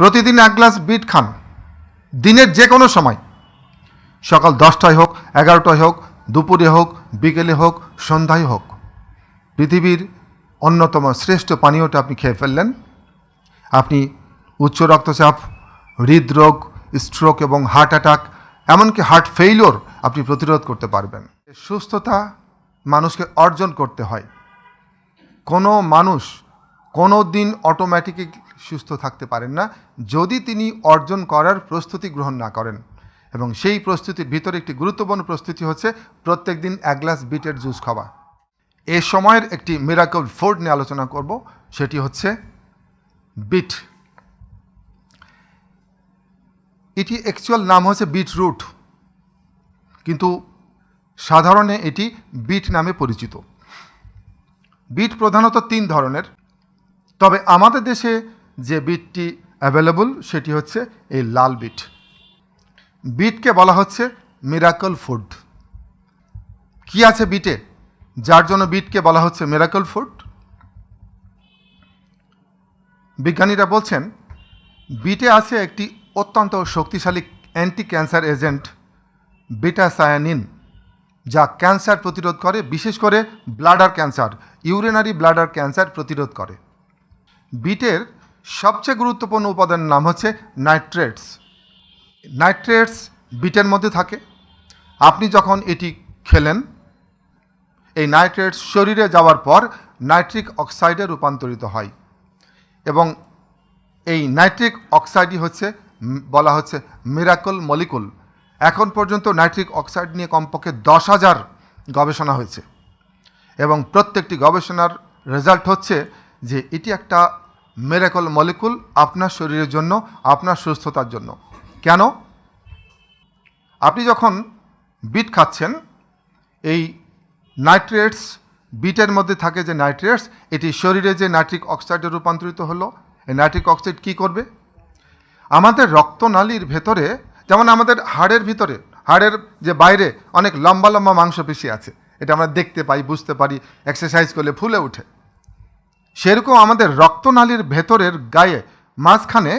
প্রতিদিন 1 glass bit খান, দিনের যে কোনো সময়, সকাল 10টায় হোক, 11টায় হোক, দুপুরে হোক, বিকেলে হোক, সন্ধ্যায় হোক। পৃথিবীর অন্যতম শ্রেষ্ঠ পানীয়টা আপনি খেয়ে ফেললেন, আপনি উচ্চ রক্তচাপ, হৃদরোগ, স্ট্রোক এবং হার্ট অ্যাটাক, এমনকি হার্ট ফেইলিওর আপনি প্রতিরোধ করতে পারবেন। সুস্থতা মানুষকে অর্জন করতে হয়। কোনো মানুষ কোনো দিন অটোমেটিকলি সুস্থ থাকতে পারেন না যদি তিনি অর্জন করার প্রস্তুতি গ্রহণ না করেন। এবং সেই প্রস্তুতির ভিতরে একটি গুরুত্বপূর্ণ প্রস্তুতি হচ্ছে প্রত্যেক দিন 1 গ্লাস বিটের জুস খাওয়া। এ সময়ের একটি মিরাকল ফুড নিয়ে আলোচনা করব, সেটি হচ্ছে বিট। এটি অ্যাকচুয়াল নাম হচ্ছে বিটরুট, কিন্তু সাধারণে এটি বিট নামে পরিচিত। বিট প্রধানত 3 ধরনের, তবে আমাদের দেশে যে বিটটি অ্যাভেলেবল সেটি হচ্ছে এই লাল বিট। বিটকে বলা হচ্ছে মিরাকল ফুড। কি আছে বিটে যার জন্য বিটকে বলা হচ্ছে মিরাকল ফুড? বিজ্ঞানীরা বলছেন বিটে আছে একটি অত্যন্ত শক্তিশালী অ্যান্টি ক্যান্সার এজেন্ট বিটা সায়ানিন, যা ক্যান্সার প্রতিরোধ করে, বিশেষ করে bladder cancer, urinary bladder cancer প্রতিরোধ করে। বিটের সবচেয়ে গুরুত্বপূর্ণ উপাদানের নাম হচ্ছে নাইট্রেটস। নাইট্রেটস বিটের মধ্যে থাকে। আপনি যখন এটি খেলেন, এই নাইট্রেটস শরীরে যাওয়ার পর নাইট্রিক অক্সাইডে রূপান্তরিত হয় এবং এই নাইট্রিক অক্সাইডই হচ্ছে বলা হচ্ছে মিরাকল মলিকুল। এখন পর্যন্ত নাইট্রিক অক্সাইড নিয়ে কমপক্ষে 10,000 গবেষণা হয়েছে এবং প্রত্যেকটি গবেষণার রেজাল্ট হচ্ছে যে এটি একটা মিরাকল মলিকুল আপনার শরীরের জন্য, আপনার সুস্থতার জন্য। কেন? আপনি যখন বিট খাচ্ছেন, এই নাইট্রেটস, বিটের মধ্যে থাকে যে নাইট্রেটস, এটি শরীরে যে নাইট্রিক অক্সাইডে রূপান্তরিত হলো, এই নাইট্রিক অক্সাইড কী করবে? আমাদের রক্তনালীর ভেতরে, যেমন আমাদের হাড়ের ভিতরে, হাড়ের যে বাইরে অনেক লম্বা লম্বা মাংসপেশি আছে, এটা আমরা দেখতে পাই, বুঝতে পারি, এক্সারসাইজ করলে ফুলে ওঠে। সেরকম আমাদের রক্তনালীর ভেতরের গায়ে মাঝখানে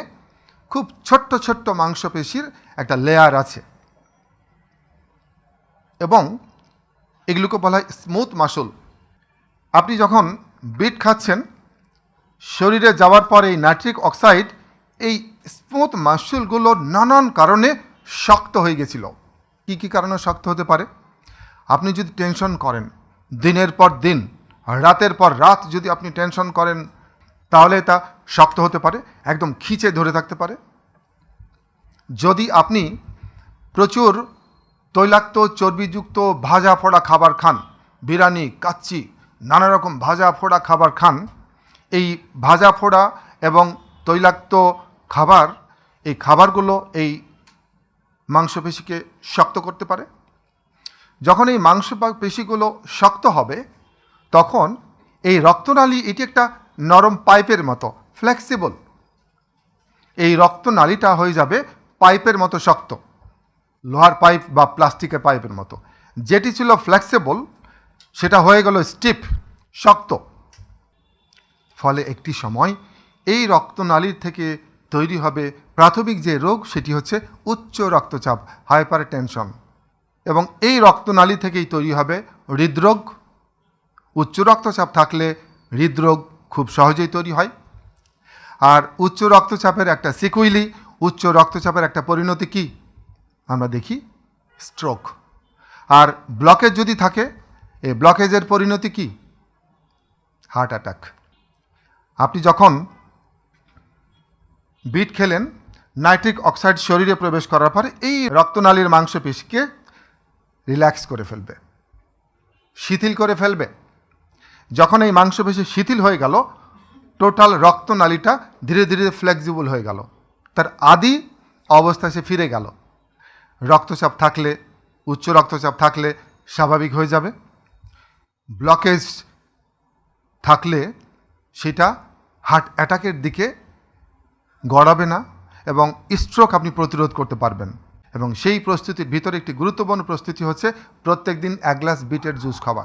খুব ছোট্ট ছোট্ট মাংসপেশির একটা লেয়ার আছে এবং এগুলোকে বলা হয় স্মুথ মাসল। আপনি যখন বিট খাচ্ছেন, শরীরে যাওয়ার পর এই নাইট্রিক অক্সাইড এই স্মুথ মাসলগুলো নানান কারণে শক্ত হয়ে গেছিল। কী কী কারণে শক্ত হতে পারে? আপনি যদি টেনশন করেন, দিনের পর দিন, রাতের পর রাত যদি আপনি টেনশন করেন, তাহলে তা শক্ত হতে পারে, একদম খিঁচে ধরে থাকতে পারে। যদি আপনি প্রচুর তৈলাক্ত, চর্বিযুক্ত ভাজা ফোড়া খাবার খান, বিরিয়ানি, কাচ্চি, নানা রকম ভাজা ফোড়া খাবার খান, এই ভাজা ফোড়া এবং তৈলাক্ত খাবার, এই খাবারগুলো এই মাংসপেশিকে শক্ত করতে পারে। যখন এই মাংসপেশিগুলো শক্ত হবে, তখন এই রক্তনালী, এটি একটা নরম পাইপের মতো, ফ্লেক্সিবল। এই রক্তনালীটা হয়ে যাবে পাইপের মতো শক্ত, লোহার পাইপ বা প্লাস্টিকের পাইপের মতো। যেটি ছিল ফ্লেক্সিবল সেটা হয়ে গেল স্টিফ, শক্ত। ফলে একটি সময় এই রক্তনালীর থেকে তৈরি হবে প্রাথমিক যে রোগ, সেটি হচ্ছে উচ্চ রক্তচাপ, হাইপারটেনশন। এবং এই রক্তনালী থেকেই তৈরি হবে হৃদরোগ। উচ্চ রক্তচাপ থাকলে হৃদরোগ খুব সহজেই তৈরি হয়। আর উচ্চ রক্তচাপের একটা সিকুইলি, উচ্চ রক্তচাপের একটা পরিণতি কি আমরা দেখি? স্ট্রোক। আর ব্লকেজ যদি থাকে, এই ব্লকেজের পরিণতি কি? Heart attack. আপনি যখন বিট খেলেন, নাইট্রিক অক্সাইড শরীরে প্রবেশ করার পরে এই রক্তনালীর মাংসপেশিকে রিল্যাক্স করে ফেলবে, শিথিল করে ফেলবে। যখন এই মাংসপেশি শিথিল হয়ে গেল, টোটাল রক্তনালীটা ধীরে ধীরে ফ্লেক্সিবল হয়ে গেল, তার আদি অবস্থায় সে ফিরে গেল। রক্তচাপ থাকলে, উচ্চ রক্তচাপ থাকলে স্বাভাবিক হয়ে যাবে। ব্লকেজ থাকলে সেটা হার্ট অ্যাটাকের দিকে গড়াবে না এবং স্ট্রোক আপনি প্রতিরোধ করতে পারবেন। এবং সেই প্রস্তুতির ভিতরে একটি গুরুত্বপূর্ণ প্রস্তুতি হচ্ছে প্রত্যেক দিন 1 গ্লাস বিটের জুস খাওয়া।